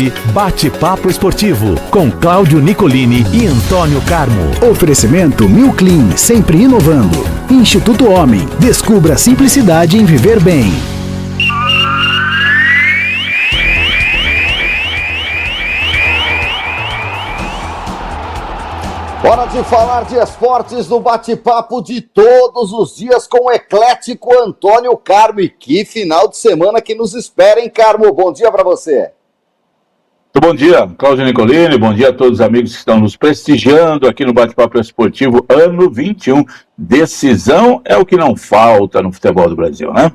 ouve Bate-Papo Esportivo com Cláudio Nicolini e Antônio Carmo. Oferecimento Mil Clean, sempre inovando. Instituto Homem, descubra a simplicidade em viver bem. Hora de falar de esportes no bate-papo de todos os dias com o eclético Antônio Carmo. E que final de semana que nos espera, hein, Carmo? Bom dia para você. Bom dia, Cláudio Nicolini, bom dia a todos os amigos que estão nos prestigiando aqui no Bate-Papo Esportivo ano 21. Decisão é o que não falta no futebol do Brasil, né?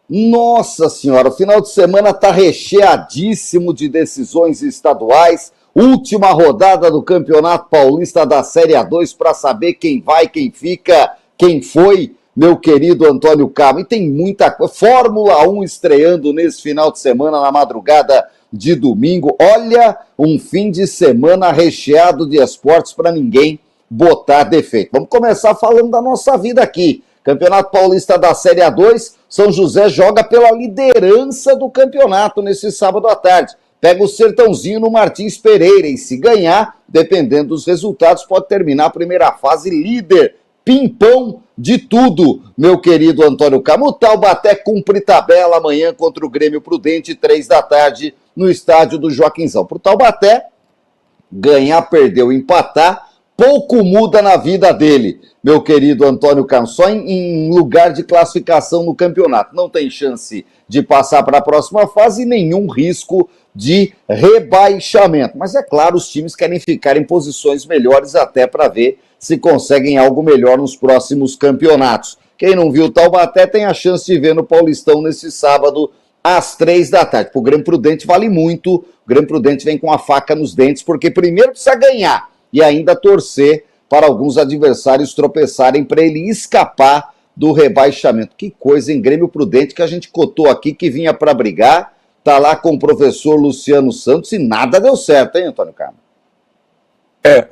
Nossa senhora, o final de semana está recheadíssimo de decisões estaduais. Última rodada do Campeonato Paulista da Série A2 para saber quem vai, quem fica, quem foi, meu querido Antônio Carmo. E tem muita coisa. Fórmula 1 estreando nesse final de semana, na madrugada de domingo. Olha, um fim de semana recheado de esportes para ninguém botar defeito. Vamos começar falando da nossa vida aqui. Campeonato Paulista da Série A2, São José joga pela liderança do campeonato nesse sábado à tarde. Pega o Sertãozinho no Martins Pereira e, se ganhar, dependendo dos resultados, pode terminar a primeira fase líder. Pimpão de tudo, meu querido Antônio Carmo. O Taubaté cumpre tabela amanhã contra o Grêmio Prudente, 3 da tarde, no estádio do Joaquinzão. Para o Taubaté, ganhar, perder ou empatar, pouco muda na vida dele, meu querido Antônio Carmo. Só em lugar de classificação no campeonato. Não tem chance de passar para a próxima fase e nenhum risco de rebaixamento. Mas é claro, os times querem ficar em posições melhores até para ver se conseguem algo melhor nos próximos campeonatos. Quem não viu o Taubaté tem a chance de ver no Paulistão nesse sábado às 3 da tarde. Para o Grêmio Prudente vale muito. O Grêmio Prudente vem com a faca nos dentes, porque primeiro precisa ganhar e ainda torcer para alguns adversários tropeçarem para ele escapar do rebaixamento. Que coisa, hein? Grêmio Prudente, que a gente cotou aqui, que vinha para brigar. Tá lá com o professor Luciano Santos e nada deu certo, hein, Antônio Carmo?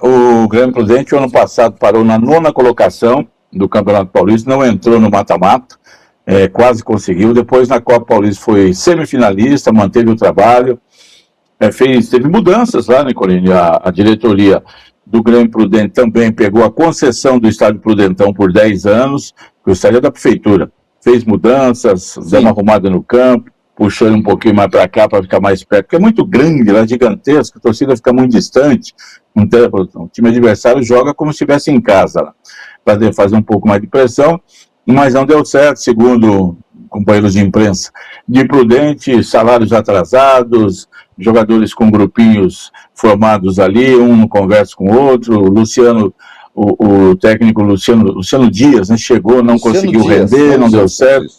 O Grêmio Prudente, ano passado, parou na 9ª colocação do Campeonato Paulista, não entrou no mata-mata, quase conseguiu. Depois, na Copa Paulista, foi semifinalista, manteve o trabalho, teve mudanças lá, Nicolini. A diretoria do Grêmio Prudente também pegou a concessão do Estádio Prudentão por 10 anos, que o estádio é da prefeitura. Fez mudanças, deu uma arrumada no campo, puxou ele um pouquinho mais para cá para ficar mais perto, porque é muito grande, lá é gigantesco, a torcida fica muito distante, o time adversário joga como se estivesse em casa, para fazer um pouco mais de pressão, mas não deu certo, segundo companheiros de imprensa. De Prudente, salários atrasados, jogadores com grupinhos formados ali, um não conversa com o outro, Luciano, o técnico Luciano Dias, né, chegou, não conseguiu render, não deu certo,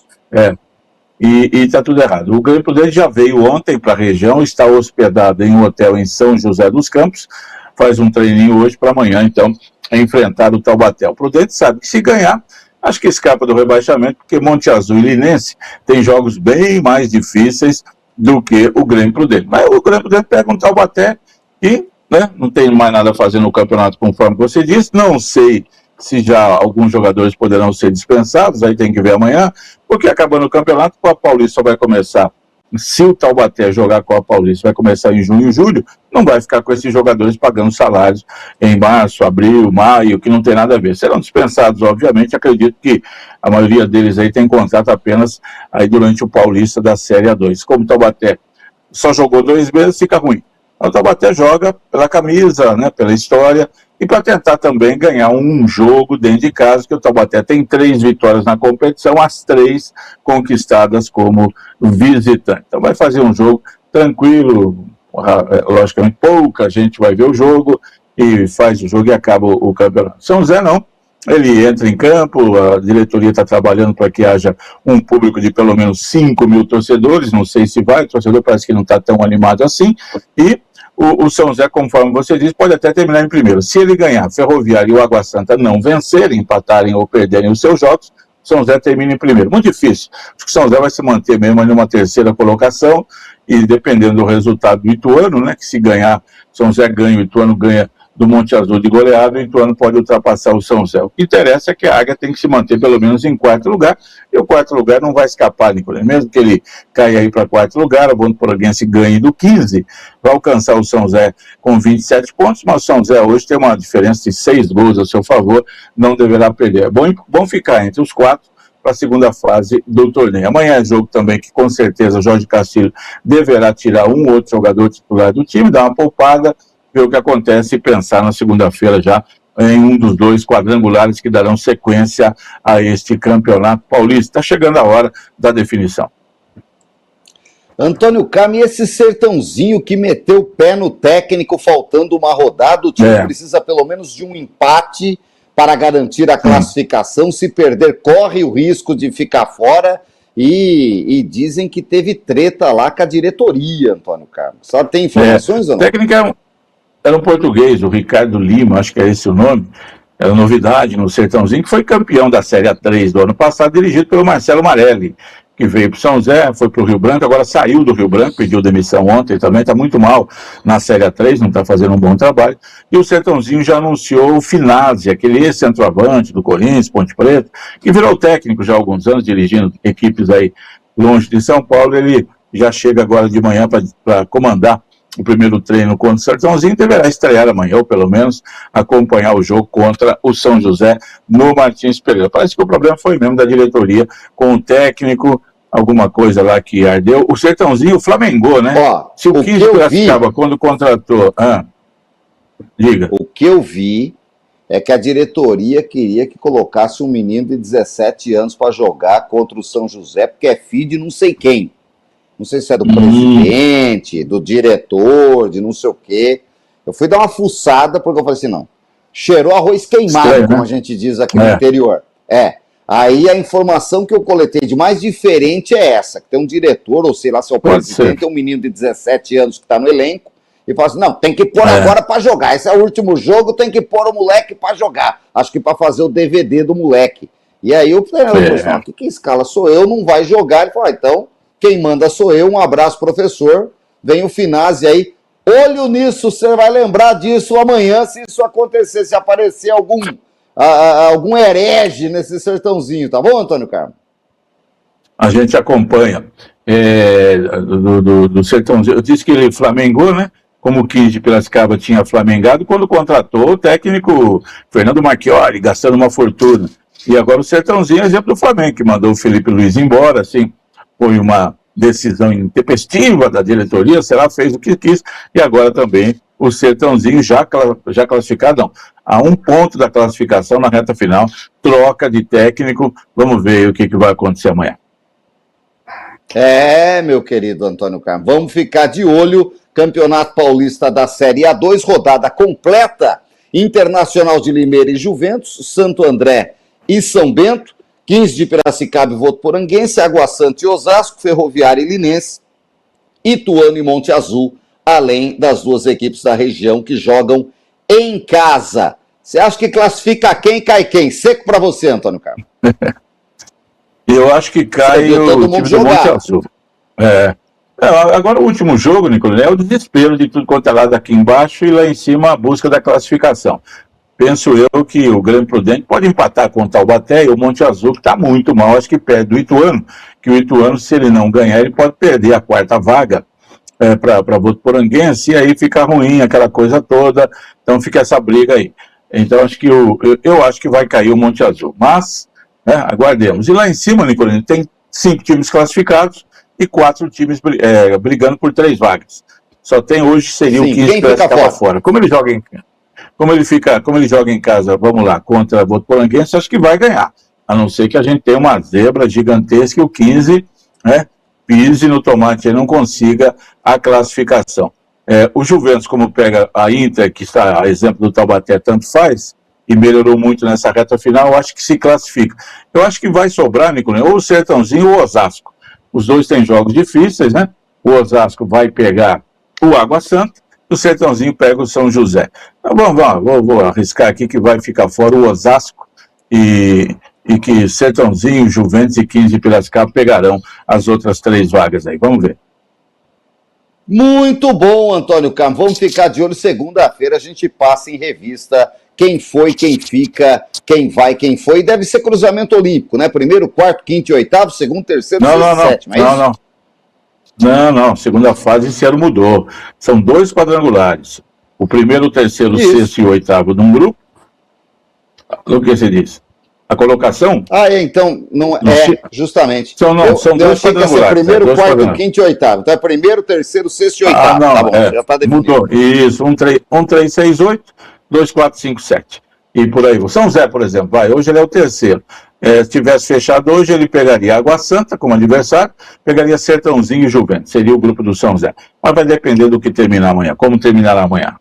E está tudo errado. O Grêmio Prudente já veio ontem para a região, está hospedado em um hotel em São José dos Campos, faz um treininho hoje para amanhã, então, enfrentar o Taubaté. O Prudente sabe que se ganhar, acho que escapa do rebaixamento, porque Monte Azul e Linense tem jogos bem mais difíceis do que o Grêmio Prudente. Mas o Grêmio Prudente pega um Taubaté e, né, não tem mais nada a fazer no campeonato, conforme você disse, não sei se já alguns jogadores poderão ser dispensados, aí tem que ver amanhã, porque acabando o campeonato, a Copa Paulista só vai começar, se o Taubaté jogar a Copa Paulista, vai começar em junho e julho, não vai ficar com esses jogadores pagando salários em março, abril, maio, que não tem nada a ver. Serão dispensados, obviamente, acredito que a maioria deles aí tem contrato apenas aí durante o Paulista da Série A2. Como o Taubaté só jogou 2 meses, fica ruim. O Taubaté joga pela camisa, né, pela história, e para tentar também ganhar um jogo dentro de casa, que o Taubaté tem 3 vitórias na competição, as 3 conquistadas como visitante. Então vai fazer um jogo tranquilo, logicamente pouca gente vai ver o jogo, e faz o jogo e acaba o campeonato. São José não, ele entra em campo, a diretoria está trabalhando para que haja um público de pelo menos 5.000 torcedores, não sei se vai, o torcedor parece que não está tão animado assim, e o São José, conforme você disse, pode até terminar em primeiro. Se ele ganhar, Ferroviário e o Água Santa não vencerem, empatarem ou perderem os seus jogos, São José termina em primeiro. Muito difícil. Acho que o São José vai se manter mesmo ali numa 3ª colocação, e dependendo do resultado do Ituano, né, que se ganhar, São José ganha, o Ituano ganha do Monte Azul de goleada, o Ituano pode ultrapassar o São José. O que interessa é que a Águia tem que se manter pelo menos em quarto lugar, e o quarto lugar não vai escapar, Nicolás. Mesmo que ele caia aí para quarto lugar, o Votoporanguense ganhe do 15, vai alcançar o São José com 27 pontos, mas o São José hoje tem uma diferença de 6 gols a seu favor, não deverá perder. É bom ficar entre os 4 para a segunda fase do torneio. Amanhã é jogo também que com certeza Jorge Castilho deverá tirar um outro jogador titular do time, dar uma poupada, ver o que acontece e pensar na segunda-feira já em um dos 2 quadrangulares que darão sequência a este campeonato paulista. Está chegando a hora da definição. Antônio Carmo, e esse Sertãozinho que meteu o pé no técnico faltando uma rodada, o time precisa pelo menos de um empate para garantir a classificação. Se perder, corre o risco de ficar fora. E dizem que teve treta lá com a diretoria, Antônio Carmo. Sabe, tem informações ou não? Técnica era um português, o Ricardo Lima, acho que é esse o nome, era novidade no Sertãozinho, que foi campeão da Série A3 do ano passado, dirigido pelo Marcelo Marelli, que veio para o São José, foi para o Rio Branco, agora saiu do Rio Branco, pediu demissão ontem, também está muito mal na Série A3, não está fazendo um bom trabalho, e o Sertãozinho já anunciou o Finazzi, aquele ex-centroavante do Corinthians, Ponte Preta, que virou técnico já há alguns anos, dirigindo equipes aí longe de São Paulo. Ele já chega agora de manhã para comandar o primeiro treino contra o Sertãozinho, deverá estrear amanhã, ou pelo menos acompanhar o jogo contra o São José no Martins Pereira. Parece que o problema foi mesmo da diretoria com o técnico, alguma coisa lá que ardeu. O Sertãozinho, o Flamengo, né? Ó, se o 15 classificava quando contratou... diga. O que eu vi é que a diretoria queria que colocasse um menino de 17 anos para jogar contra o São José, porque é filho de não sei quem. Não sei se é do presidente, do diretor, de não sei o quê. Eu fui dar uma fuçada, porque eu falei assim, não, cheirou arroz queimado, estranho, como a gente diz aqui no interior. Aí a informação que eu coletei de mais diferente é essa, que tem um diretor, ou sei lá se é o presidente, tem um menino de 17 anos que está no elenco, e fala assim, não, tem que pôr agora para jogar, esse é o último jogo, tem que pôr o moleque para jogar. Acho que para fazer o DVD do moleque. E aí o treinador falou, que escala sou eu, não vai jogar. Ele falou, então... Quem manda sou eu, um abraço, professor. Vem o Finazzi aí. Olho nisso, você vai lembrar disso amanhã, se isso acontecer, se aparecer algum herege nesse Sertãozinho, tá bom, Antônio Carmo? A gente acompanha do Sertãozinho. Eu disse que ele flamengou, né? Como o 15 de Piracicaba tinha flamengado, quando contratou o técnico Fernando Marchiori, gastando uma fortuna. E agora o Sertãozinho é exemplo do Flamengo, que mandou o Felipe Luiz embora, assim. Foi uma decisão intempestiva da diretoria, será fez o que quis, e agora também o Sertãozinho já classificado, não, a 1 ponto da classificação na reta final, troca de técnico, vamos ver o que vai acontecer amanhã. Meu querido Antônio Carmo, vamos ficar de olho, Campeonato Paulista da Série A2, rodada completa, Internacional de Limeira e Juventus, Santo André e São Bento, 15 de Piracicaba e Votoporanguense, Água Santa e Osasco, Ferroviária e Linense, Ituano e Monte Azul, além das 2 equipes da região que jogam em casa. Você acha que classifica quem e cai quem? Seco para você, Antônio Carmo. Eu acho que cai o time do Monte Azul. Agora o último jogo, Nicolás, é o desespero de tudo quanto é lado aqui embaixo e lá em cima a busca da classificação. Penso eu que o Grande Prudente pode empatar com o Taubaté e o Monte Azul, que está muito mal, acho que perde do Ituano, que o Ituano, se ele não ganhar, ele pode perder a 4ª vaga para Votoporanguense, e aí fica ruim aquela coisa toda, então fica essa briga aí. Então acho que eu acho que vai cair o Monte Azul, mas aguardemos. E lá em cima, Nicolino, tem 5 times classificados e 4 times brigando por 3 vagas. Só tem hoje, seria o 15 que ficava fora. Como ele joga em casa, vamos lá, contra o Votoporanguense, acho que vai ganhar. A não ser que a gente tenha uma zebra gigantesca e o 15, pise no tomate e não consiga a classificação. O Juventus, como pega a Inter, que está a exemplo do Taubaté, tanto faz, e melhorou muito nessa reta final, eu acho que se classifica. Eu acho que vai sobrar, Nicolino, ou o Sertãozinho ou o Osasco. Os dois têm jogos difíceis, né? O Osasco vai pegar o Água Santa, o Sertãozinho pega o São José. Então vou arriscar aqui que vai ficar fora o Osasco e que Sertãozinho, Juventus e 15 de Piracicaba pegarão as outras 3 vagas aí. Vamos ver. Muito bom, Antônio Carmo. Vamos ficar de olho. Segunda-feira a gente passa em revista quem foi, quem fica, quem vai, quem foi. Deve ser cruzamento olímpico, né? Primeiro, quarto, quinto e oitavo, segundo, terceiro, sexto e sétimo. Não. Segunda fase esse ano mudou. São 2 quadrangulares. O primeiro, o terceiro, o sexto e o oitavo num grupo. O que você disse? A colocação? Então, não é, justamente. São 2 quadrangulares. Primeiro, quarto, quinto e oitavo. Então é primeiro, terceiro, sexto e oitavo. Não, tá bom, já tá definido. Mudou. Isso, 1, 3, 6, 8, 2, 4, 5, 7. E por aí. O São José, por exemplo, hoje ele é o terceiro. Se tivesse fechado hoje, ele pegaria Água Santa como adversário, pegaria Sertãozinho e Juventus. Seria o grupo do São José. Mas vai depender do que terminar amanhã. Como terminar amanhã?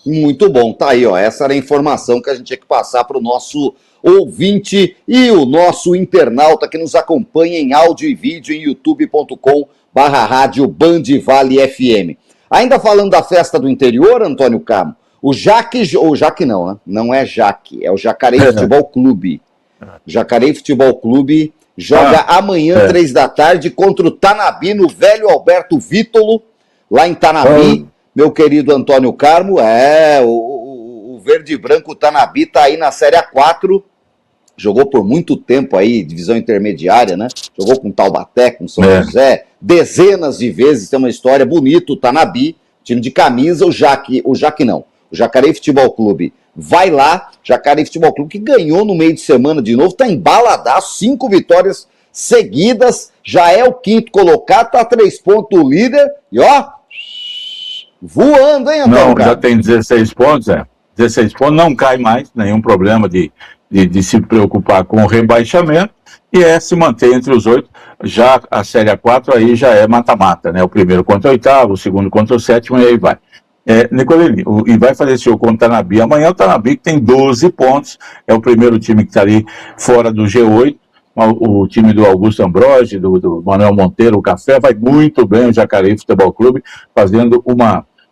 Muito bom, tá aí, ó. Essa era a informação que a gente tinha que passar para o nosso ouvinte e o nosso internauta que nos acompanha em áudio e vídeo em youtube.com/rádio Band Vale FM. Ainda falando da festa do interior, Antônio Carmo, o Jaque não, né? Não é Jaque, é o Jacareí Futebol Clube. O Jacareí Futebol Clube joga amanhã, 3 da tarde, contra o Tanabi, no velho Alberto Vítolo, lá em Tanabi. Meu querido Antônio Carmo, o verde e branco Tanabi tá aí na Série A4, jogou por muito tempo aí, divisão intermediária, né? Jogou com Taubaté, com São José, dezenas de vezes, tem uma história bonita, o Tanabi, time de camisa, o Jacareí Futebol Clube vai lá, Jacareí Futebol Clube que ganhou no meio de semana de novo, tá embaladaço, 5 vitórias seguidas, já é o 5º colocado, tá a 3 pontos do líder, e ó, voando, hein, Antônio? Não, já tem 16 pontos, 16 pontos, não cai mais, nenhum problema de se preocupar com o rebaixamento, e se manter entre os 8. Já a Série A4 aí já é mata-mata, né? O primeiro contra o oitavo, o segundo contra o sétimo, e aí vai. Nicolini, e vai fazer esse jogo contra o Tanabi. Amanhã o Tanabi, que tem 12 pontos, é o primeiro time que está ali fora do G8. O time do Augusto Ambrogi, do Manuel Monteiro, o Café, vai muito bem, o Jacareí Futebol Clube, fazendo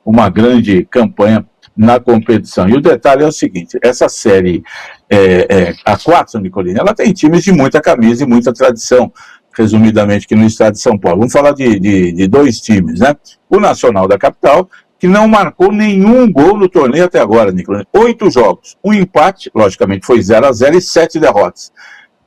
uma grande campanha na competição. E o detalhe é o seguinte, essa série A4, Nicolini, ela tem times de muita camisa e muita tradição, resumidamente, aqui no estado de São Paulo. Vamos falar de 2 times, né? O Nacional da Capital, que não marcou nenhum gol no torneio até agora, Nicolini. 8 jogos, um empate, logicamente foi 0-0 e 7 derrotas.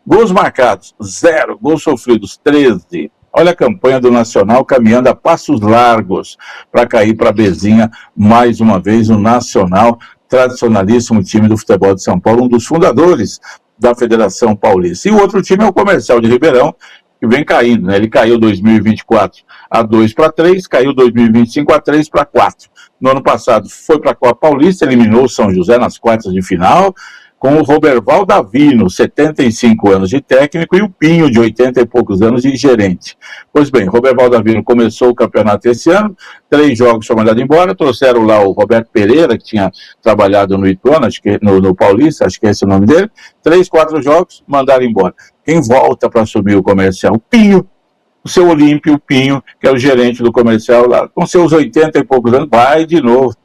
Gols marcados, 0. Gols sofridos, 13. Olha a campanha do Nacional caminhando a passos largos para cair para a Bezinha mais uma vez. O Nacional, tradicionalíssimo time do futebol de São Paulo, um dos fundadores da Federação Paulista. E o outro time é o Comercial de Ribeirão, que vem caindo, né? Ele caiu 2024 a 2-3, caiu 2025 a 3-4. No ano passado foi para a Copa Paulista, eliminou o São José nas quartas de final, com o Roberval Davino, 75 anos de técnico, e o Pinho, de 80 e poucos anos, de gerente. Pois bem, Roberval Davino começou o campeonato esse ano, 3 jogos foi mandado embora, trouxeram lá o Roberto Pereira, que tinha trabalhado no Ituano, acho que no Paulista, acho que esse é o nome dele, 3, 4 jogos, mandaram embora. Quem volta para assumir o Comercial? O Pinho, o seu Olímpio Pinho, que é o gerente do Comercial lá, com seus 80 e poucos anos, vai de novo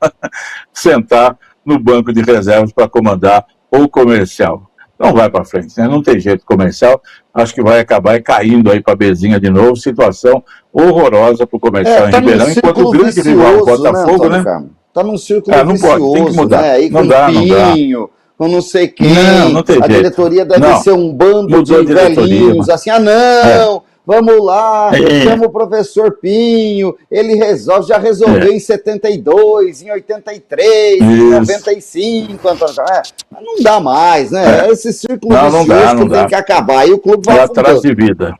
sentar no banco de reservas para comandar o Comercial. Não vai para frente, né? Não tem jeito. Comercial, acho que vai acabar caindo aí para a Bezinha de novo. Situação horrorosa para o Comercial em Ribeirão, enquanto o grande rival, o Botafogo, né? Tá num círculo não vicioso, pode, tem que mudar. Né? Aí não com dá, Pinho, com não sei quem, não tem a jeito. diretoria deve ser um bando de velhinhos, assim, vamos lá, chama o professor Pinho, ele resolve, já resolveu em 72, em 83, em 95, mas não dá mais, né? Esse círculo vicioso que tem que acabar, e o clube vai atrás de vida.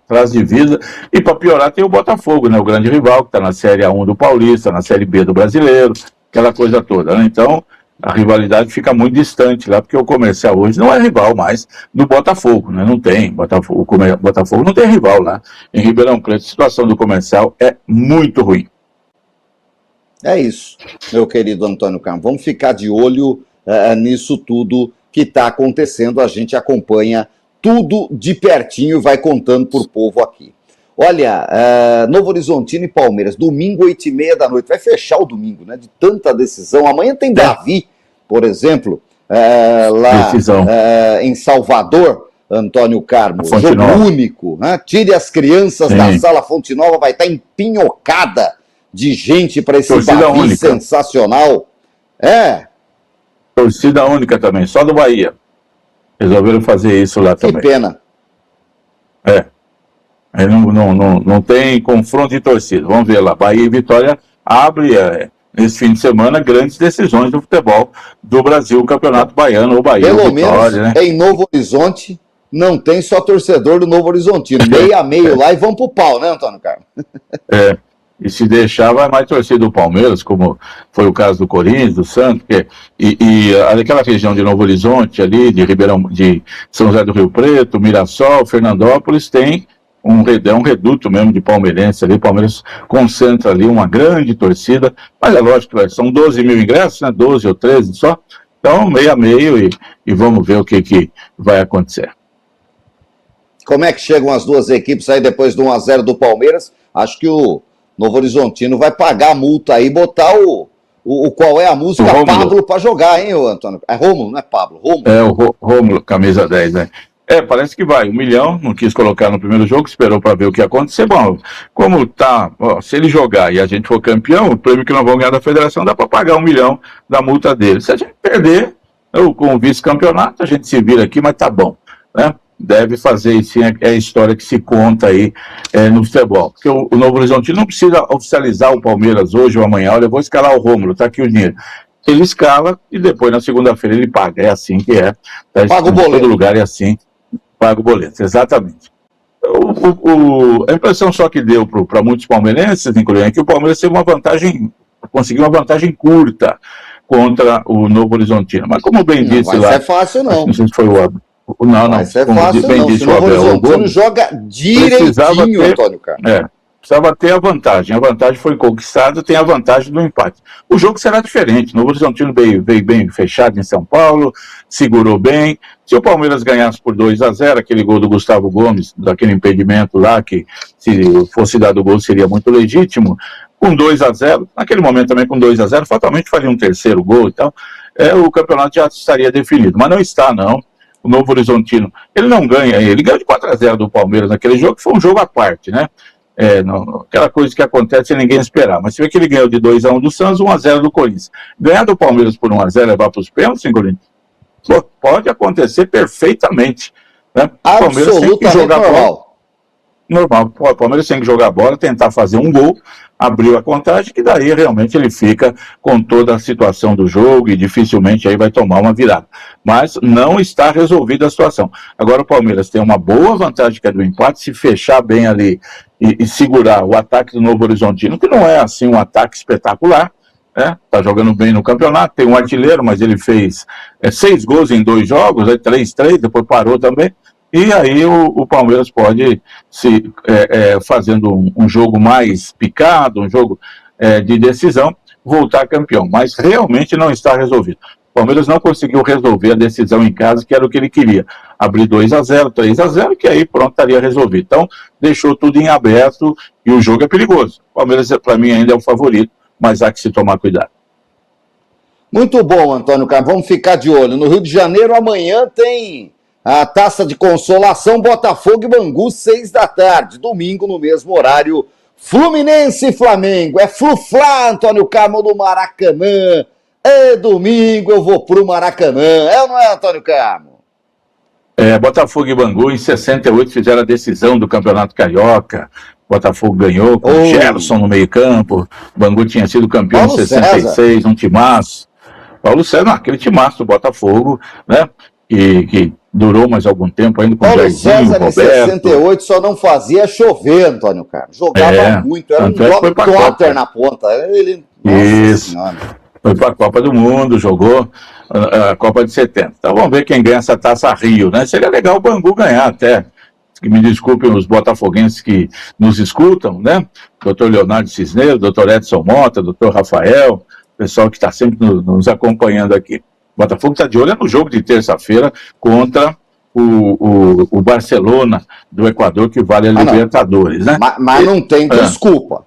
Traz de vida. E para piorar tem o Botafogo, né? O grande rival, que está na Série A1 do Paulista, na Série B do Brasileiro, aquela coisa toda, né? Então, a rivalidade fica muito distante lá, porque o Comercial hoje não é rival mais do Botafogo, né? Não tem, Botafogo não tem rival lá em Ribeirão Preto. A situação do Comercial é muito ruim. É isso, meu querido Antônio Carmo. Vamos ficar de olho nisso tudo que está acontecendo. A gente acompanha tudo de pertinho e vai contando para o povo aqui. Olha, Novo Horizontino e Palmeiras, domingo, 8h30 da noite. Vai fechar o domingo, né? De tanta decisão. Amanhã tem Davi, por exemplo, lá em Salvador, Antônio Carmo. Fonte Jogo Nova. único, né? Tire as crianças da sala Fonte Nova, vai estar empinhocada de gente para esse Torcida Bavi única. sensacional. Torcida única também, só do Bahia. Resolveram fazer isso lá Que também. pena. Aí não tem confronto de torcida. Vamos ver lá. Bahia e Vitória abre nesse fim de semana grandes decisões do futebol do Brasil, o Campeonato Baiano, ou Bahia Pelo ou Vitória, menos né? em Novo Horizonte não tem só torcedor do Novo Horizontino. Meio a meio lá e vão pro pau, né, Antônio Carmo? E se deixar, vai mais torcida do Palmeiras, como foi o caso do Corinthians, do Santos, aquela região de Novo Horizonte, ali, de Ribeirão, de São José do Rio Preto, Mirassol, Fernandópolis, tem um reduto mesmo de palmeirense ali. O Palmeiras concentra ali uma grande torcida, mas é lógico que são 12 mil ingressos, né? 12 ou 13 só, então meio a meio e vamos ver o que vai acontecer. Como é que chegam as duas equipes aí depois do 1-0 do Palmeiras? Acho que o Novo Horizontino vai pagar a multa aí, botar qual é a música Pablo para jogar, hein, Antônio? É Rômulo, não é Pablo? Rômulo. É o Rômulo, camisa 10, né? Parece que vai. 1 milhão, não quis colocar no primeiro jogo, esperou para ver o que ia acontecer. Bom, como tá, se ele jogar e a gente for campeão, o prêmio que nós vamos ganhar da federação dá para pagar 1 milhão da multa dele. Se a gente perder, com o vice-campeonato, a gente se vira aqui, mas tá bom, né? Deve fazer isso, é a história que se conta aí no futebol. Porque o Novo Horizontino não precisa oficializar o Palmeiras hoje ou amanhã. Olha, eu vou escalar o Rômulo, tá aqui o dinheiro. Ele escala e depois na segunda-feira ele paga. É assim que é. Tá, paga o boleto. Em todo lugar é assim. Paga o boleto, exatamente. A impressão só que deu para muitos palmeirenses, inclusive, é que o Palmeiras teve conseguiu uma vantagem curta contra o Novo Horizontino. Mas como bem disse lá... Não vai ser fácil, não. Não sei se foi o Abel. Não, vai ser fácil, bem não. disse Se o Novo Horizontino Gomes, joga direitinho, Antônio Carlos. Precisava ter a vantagem. A vantagem foi conquistada, tem a vantagem do empate. O jogo será diferente. O Novo Horizontino veio bem fechado em São Paulo, segurou bem. Se o Palmeiras ganhasse por 2-0, aquele gol do Gustavo Gomes, daquele impedimento lá, que se fosse dado o gol seria muito legítimo, com 2-0, naquele momento também com 2-0, fatalmente faria um terceiro gol e tal, o campeonato já estaria definido. Mas não está, não. O Novo Horizontino, ele não ganha, ele ganhou de 4-0 do Palmeiras naquele jogo, que foi um jogo à parte, né? Aquela coisa que acontece sem ninguém esperar. Mas você vê que ele ganhou de 2-1 do Santos, 1-0 do Corinthians. Ganhar do Palmeiras por 1-0 e levar para os pênaltis, hein, Corinthians? Pode acontecer perfeitamente. Né? O Palmeiras tem que jogar normal. O Palmeiras tem que jogar a bola, tentar fazer um gol, abriu a contagem, que daí realmente ele fica com toda a situação do jogo e dificilmente aí vai tomar uma virada. Mas não está resolvida a situação. Agora o Palmeiras tem uma boa vantagem que é do empate, se fechar bem ali e segurar o ataque do Novo Horizontino, que não é assim um ataque espetacular, tá jogando bem no campeonato, tem um artilheiro, mas ele fez 6 gols em 2 jogos, aí 3-3, depois parou também. E aí o Palmeiras pode, fazendo um jogo mais picado, um jogo de decisão, voltar campeão. Mas realmente não está resolvido. O Palmeiras não conseguiu resolver a decisão em casa, que era o que ele queria. Abrir 2-0, 3-0, que aí pronto, estaria resolvido. Então, deixou tudo em aberto e o jogo é perigoso. O Palmeiras, para mim, ainda é o favorito, mas há que se tomar cuidado. Muito bom, Antônio Carlos. Vamos ficar de olho. No Rio de Janeiro, amanhã tem a Taça de Consolação, Botafogo e Bangu, 6 da tarde. Domingo, no mesmo horário, Fluminense e Flamengo. É Flu-Flá, Antônio Carlos, do Maracanã. Domingo eu vou pro Maracanã. É ou não é, Antônio Carlos? Botafogo e Bangu, em 68, fizeram a decisão do Campeonato Carioca. Botafogo ganhou com o Gerson no meio-campo. Bangu tinha sido campeão em 66, um timaço. Paulo César, aquele timaço do Botafogo, né? Que durou mais algum tempo ainda com o Jairzinho, César, Roberto. Em 68 só não fazia chover, Antônio Carlos. Jogava muito, era um Globetrotter na ponta. Ele... Isso. Foi para a Copa do Mundo, jogou a Copa de 70. Então vamos ver quem ganha essa Taça Rio, né? Seria legal o Bangu ganhar até. Que me desculpem os botafoguenses que nos escutam, né? Doutor Leonardo Cisneiro, doutor Edson Mota, doutor Rafael, pessoal que está sempre nos acompanhando aqui. O Botafogo está de olho no jogo de terça-feira contra o Barcelona do Equador, que vale a Libertadores, né? Mas não tem desculpa.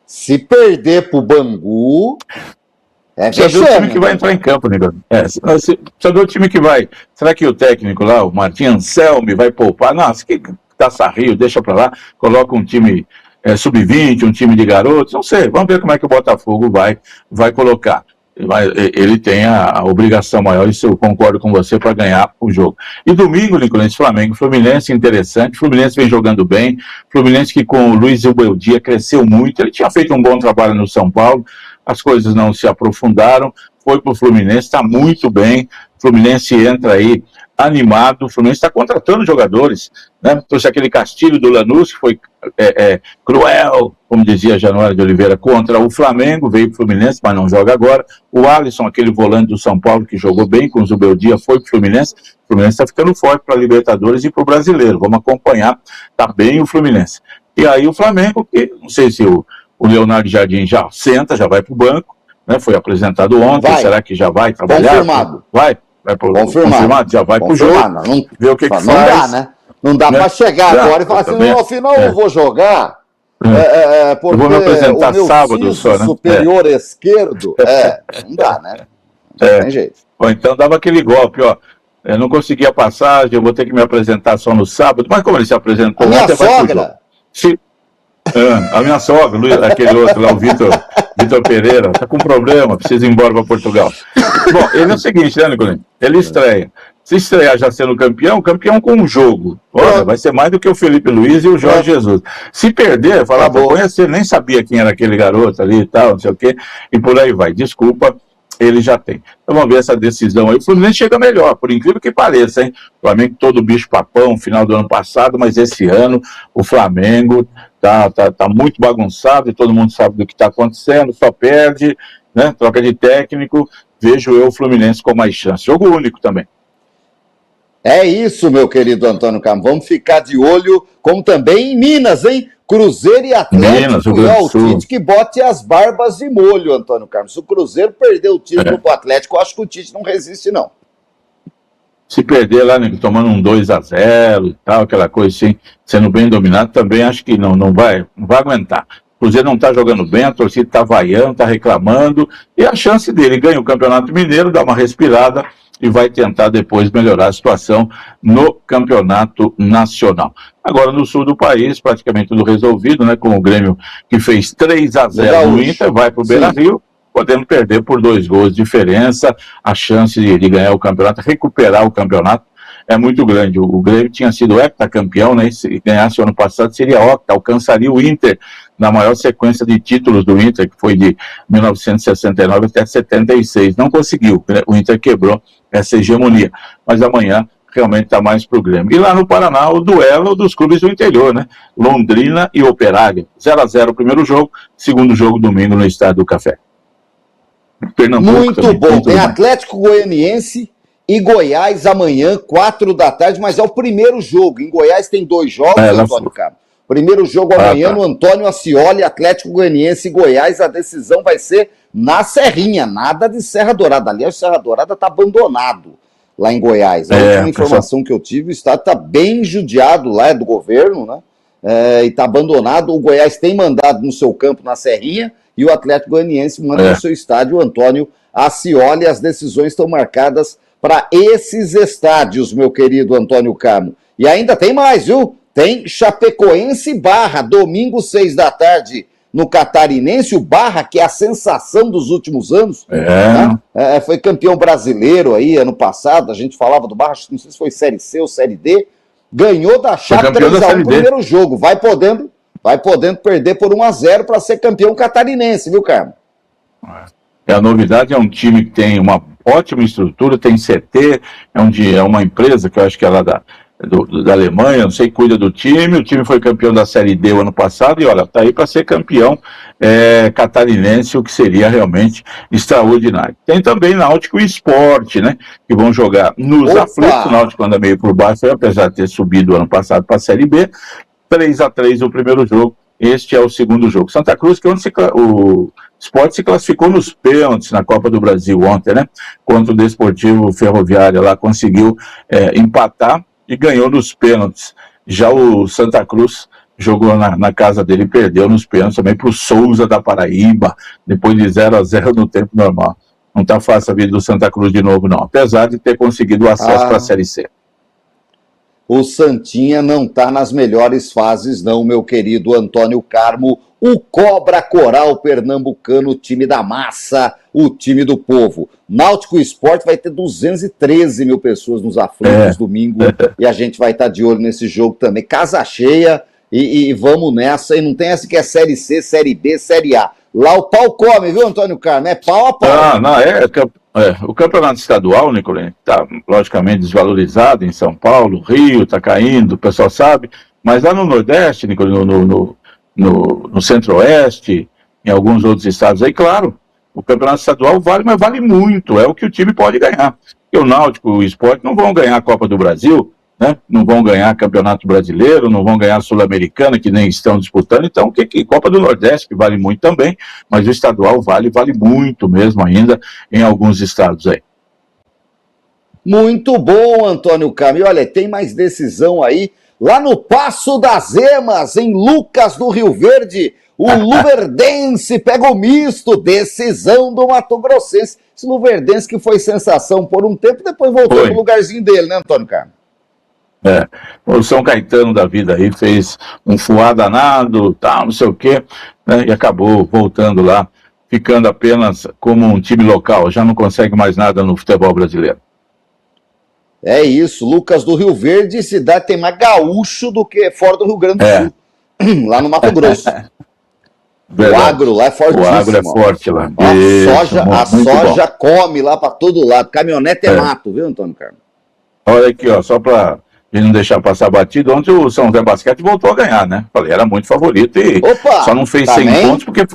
Se perder pro Bangu, Precisa ver o time que vai entrar em campo, Nicolas. Precisa ver o time que vai. Será que o técnico lá, o Martim Anselmi, vai poupar? Nossa, que Taça Rio, deixa pra lá, coloca um time sub-20, um time de garotos, não sei, vamos ver como é que o Botafogo vai colocar. Ele tem a obrigação maior, isso eu concordo com você, para ganhar o jogo. E domingo, Nicolas, Flamengo, Fluminense, interessante, Fluminense vem jogando bem, Fluminense que com o Luiz Ubeldia cresceu muito, ele tinha feito um bom trabalho no São Paulo, as coisas não se aprofundaram, foi pro Fluminense, está muito bem, Fluminense entra aí animado, o Fluminense está contratando jogadores, né? Trouxe aquele Castilho do Lanús, que foi cruel, como dizia Januário de Oliveira, contra o Flamengo, veio para o Fluminense, mas não joga agora. O Alisson, aquele volante do São Paulo, que jogou bem com o Zubeldia, foi para o Fluminense está ficando forte para a Libertadores e para o Brasileiro, vamos acompanhar, tá bem o Fluminense. E aí o Flamengo, que não sei se o Leonardo Jardim já senta, já vai para o banco, né? Foi apresentado ontem, será que já vai trabalhar? Confirmado. Vai confirmado, já vai pro jogo, ver o que faz. Não dá, né? Não dá para chegar agora e falar assim, no final eu vou jogar, porque eu vou me apresentar o meu sábado só, né? superior esquerdo, não dá, né? Não tem jeito. Ou então dava aquele golpe, ó, eu não conseguia passagem, eu vou ter que me apresentar só no sábado, mas como ele se apresentou... A minha sogra... A minha sogra, aquele outro lá, o Vitor Pereira, tá com problema, precisa ir embora para Portugal. Bom, ele é o seguinte, né, Nicolinho? Ele estreia. Se estrear já sendo campeão com um jogo. Olha, vai ser mais do que o Felipe Luiz e o Jorge Jesus. Se perder, falar, vou conhecer, nem sabia quem era aquele garoto ali e tal, não sei o quê, e por aí vai. Desculpa, ele já tem. Então vamos ver essa decisão aí. O Fluminense chega melhor, por incrível que pareça, hein? O Flamengo todo bicho papão, final do ano passado, mas esse ano o Flamengo tá muito bagunçado e todo mundo sabe do que está acontecendo, só perde, né? Troca de técnico, vejo eu o Fluminense com mais chance. Jogo único também. É isso, meu querido Antônio Carmo. Vamos ficar de olho, como também em Minas, hein? Cruzeiro e Atlético, o Tite que bote as barbas de molho, Antônio Carmo. Se o Cruzeiro perder o título pro Atlético, eu acho que o Tite não resiste, não. Se perder lá, né, tomando um 2-0 e tal, aquela coisa assim, sendo bem dominado, também acho que não vai aguentar. O Cruzeiro não está jogando bem, a torcida está vaiando, está reclamando, e a chance dele ganha o Campeonato Mineiro, dá uma respirada e vai tentar depois melhorar a situação no Campeonato Nacional. Agora, no sul do país, praticamente tudo resolvido, né, com o Grêmio que fez 3-0 no Inter, vai para o Beira-Rio, podendo perder por 2 gols de diferença, a chance de ganhar o campeonato, recuperar o campeonato é muito grande. O Grêmio tinha sido heptacampeão, né? Se ganhasse o ano passado seria octa, alcançaria o Inter na maior sequência de títulos do Inter, que foi de 1969 até 76. Não conseguiu, o Inter quebrou essa hegemonia, mas amanhã realmente está mais para o Grêmio. E lá no Paraná, o duelo dos clubes do interior, né? Londrina e Operário. 0-0 o primeiro jogo, segundo jogo domingo no Estádio do Café. Pernambuco muito também, bom. Tem bem. Atlético Goianiense e Goiás amanhã, 4 da tarde, mas é o primeiro jogo. Em Goiás tem 2 jogos, Antônio Carlos. Primeiro jogo amanhã no Antônio Ascioli, Atlético Goianiense e Goiás. A decisão vai ser na Serrinha, nada de Serra Dourada. Aliás, Serra Dourada está abandonado lá em Goiás. A última informação que eu tive, o estado está bem judiado lá, é do governo, né? E está abandonado. O Goiás tem mandado no seu campo na Serrinha e o Atlético Goianiense manda no seu estádio, o Antônio Ascioli. As decisões estão marcadas para esses estádios, meu querido Antônio Carmo. E ainda tem mais, viu? Tem Chapecoense e Barra, domingo, 6 da tarde, no Catarinense. O Barra, que é a sensação dos últimos anos, né? Foi campeão brasileiro aí ano passado, a gente falava do Barra, não sei se foi Série C ou Série D, ganhou da Chape 3-1 no primeiro jogo, vai podendo perder por 1-0 para ser campeão catarinense, viu, Carmo? A novidade é um time que tem uma ótima estrutura, tem CT, é uma empresa que eu acho que é lá da Alemanha, não sei, cuida do time. O time foi campeão da Série D o ano passado e olha, está aí para ser campeão catarinense, o que seria realmente extraordinário. Tem também Náutico e Sport, né, que vão jogar nos aflitos. O Náutico anda meio por baixo, apesar de ter subido o ano passado para a Série B. 3-3 o primeiro jogo, este é o segundo jogo. Santa Cruz, que o Sport se classificou nos pênaltis na Copa do Brasil ontem, né, contra o Desportivo Ferroviária, lá conseguiu empatar e ganhou nos pênaltis. Já o Santa Cruz jogou na casa dele e perdeu nos pênaltis também para o Souza da Paraíba, depois de 0-0 no tempo normal. não está fácil a vida do Santa Cruz de novo, não. Apesar de ter conseguido o acesso para a Série C. O Santinha não está nas melhores fases, não, meu querido Antônio Carmo. O Cobra Coral pernambucano, o time da massa, o time do povo. Náutico Sport vai ter 213 mil pessoas nos aflitos domingo, e a gente vai estar de olho nesse jogo também. Casa cheia, e vamos nessa. E não tem essa que é Série C, Série B, Série A. Lá o pau come, viu, Antônio Carmo? É pau a pau. O campeonato estadual, Nicolene, está logicamente desvalorizado em São Paulo, Rio está caindo, o pessoal sabe, mas lá no Nordeste, Nicolene, no Centro-Oeste, em alguns outros estados aí, claro, o campeonato estadual vale, mas vale muito, é o que o time pode ganhar. Porque o Náutico e o Sport não vão ganhar a Copa do Brasil, né? Não vão ganhar Campeonato Brasileiro, não vão ganhar Sul-Americana, que nem estão disputando, então Copa do Nordeste, que vale muito também, mas o estadual vale muito mesmo ainda em alguns estados aí. Muito bom, Antônio Carmo. E olha, tem mais decisão aí, lá no Passo das Emas, em Lucas do Rio Verde, o Luverdense pega o misto, decisão do Mato Grossense. Esse Luverdense que foi sensação por um tempo, depois voltou pro lugarzinho dele, né, Antônio Carmo? O São Caetano da vida aí fez um fuá danado, tal, não sei o quê, né, e acabou voltando lá, ficando apenas como um time local, já não consegue mais nada no futebol brasileiro. É isso, Lucas do Rio Verde, cidade tem mais gaúcho do que fora do Rio Grande do Sul, lá no Mato Grosso. O agro lá é fortíssimo. O agro é forte lá. A soja come lá para todo lado, caminhonete é mato, viu, Antônio Carmo? Olha aqui, ó, só para não deixar passar batido, ontem o São José Basquete voltou a ganhar, né? Falei, era muito favorito e só não fez 100 pontos porque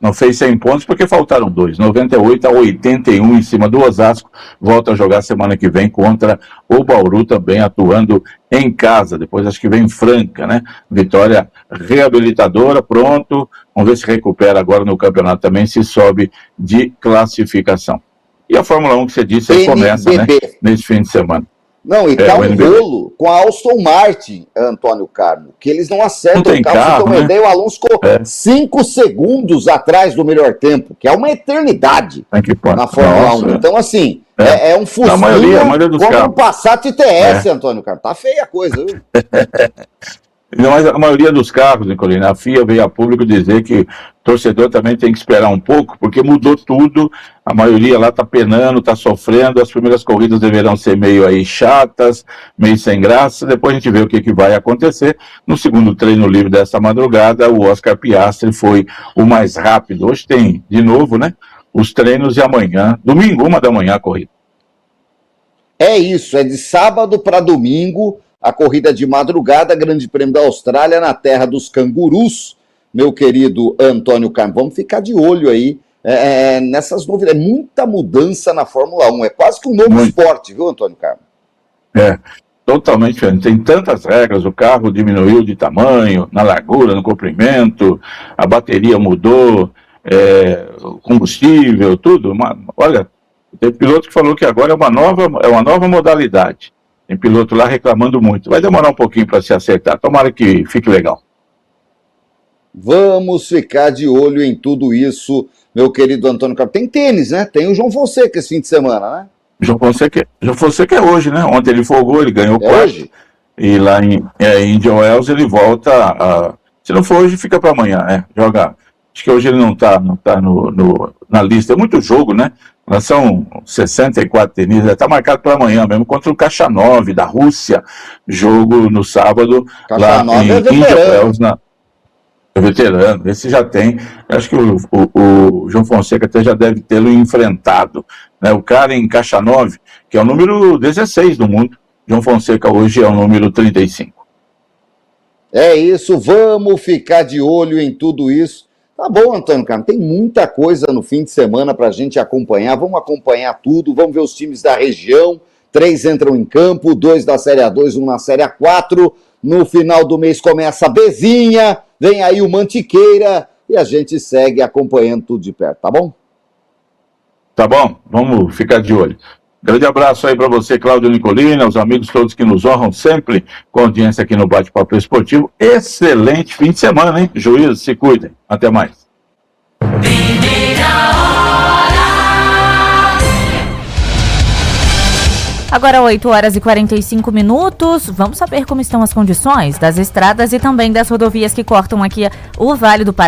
não fez 100 pontos porque faltaram 2, 98-81 em cima do Osasco, volta a jogar semana que vem contra o Bauru, também atuando em casa, depois acho que vem Franca, né? Vitória reabilitadora, pronto, vamos ver se recupera agora no campeonato também, se sobe de classificação. E a Fórmula 1 que você disse, aí começa, né? Nesse fim de semana. Não, e tá um rolo com a Aston Martin, Antônio Carmo, que eles não acertam o carro, você tem uma ideia, o Alonso ficou 5 segundos atrás do melhor tempo, que é uma eternidade na Fórmula 1. Então, assim, é um Fusquinha como um Passat TS, Antônio Carmo. Tá feia a coisa, viu? Mas a maioria dos carros, Nicolina, a FIA veio a público dizer que o torcedor também tem que esperar um pouco, porque mudou tudo, a maioria lá está penando, está sofrendo, as primeiras corridas deverão ser meio aí chatas, meio sem graça, depois a gente vê o que vai acontecer. No segundo treino livre dessa madrugada, o Oscar Piastri foi o mais rápido. Hoje tem, de novo, né, os treinos de amanhã, domingo, 1h a corrida. É isso, é de sábado para domingo, a corrida de madrugada, Grande Prêmio da Austrália, na terra dos cangurus, meu querido Antônio Carmo. Vamos ficar de olho aí nessas novidades. É muita mudança na Fórmula 1, é quase que um novo esporte, viu, Antônio Carmo? Totalmente diferente. Tem tantas regras, o carro diminuiu de tamanho, na largura, no comprimento, a bateria mudou, o combustível, tudo. Olha, tem piloto que falou que agora é uma nova modalidade. Tem piloto lá reclamando muito. Vai demorar um pouquinho para se acertar. Tomara que fique legal. Vamos ficar de olho em tudo isso, meu querido Antônio Carmo. Tem tênis, né? Tem o João Fonseca esse fim de semana, né? João Fonseca é hoje, né? Ontem ele folgou, ele ganhou 4. Hoje? E lá em Indian Wells ele volta se não for hoje, fica para amanhã, joga. Acho que hoje ele não tá na lista. É muito jogo, né? Lá são 64 tenistas, está marcado para amanhã mesmo, contra o Khachanov da Rússia, jogo no sábado, lá em Indian Wells, é veterano, esse já tem, acho que o João Fonseca até já deve tê-lo enfrentado, né? O Karen Khachanov, que é o número 16 do mundo, João Fonseca hoje é o número 35. É isso, vamos ficar de olho em tudo isso. Tá bom, Antônio Carmo, tem muita coisa no fim de semana para a gente acompanhar, vamos acompanhar tudo, vamos ver os times da região, 3 entram em campo, 2 da Série A2, 1 na Série A4, no final do mês começa a Bezinha, vem aí o Mantiqueira, e a gente segue acompanhando tudo de perto, tá bom? Tá bom, vamos ficar de olho. Grande abraço aí para você, Cláudio Nicolina, os amigos todos que nos honram sempre com audiência aqui no Bate-Papo Esportivo. Excelente fim de semana, hein? Juízes, se cuidem. Até mais. Primeira hora. Agora 8 horas e 45 minutos, vamos saber como estão as condições das estradas e também das rodovias que cortam aqui o Vale do Paraíba.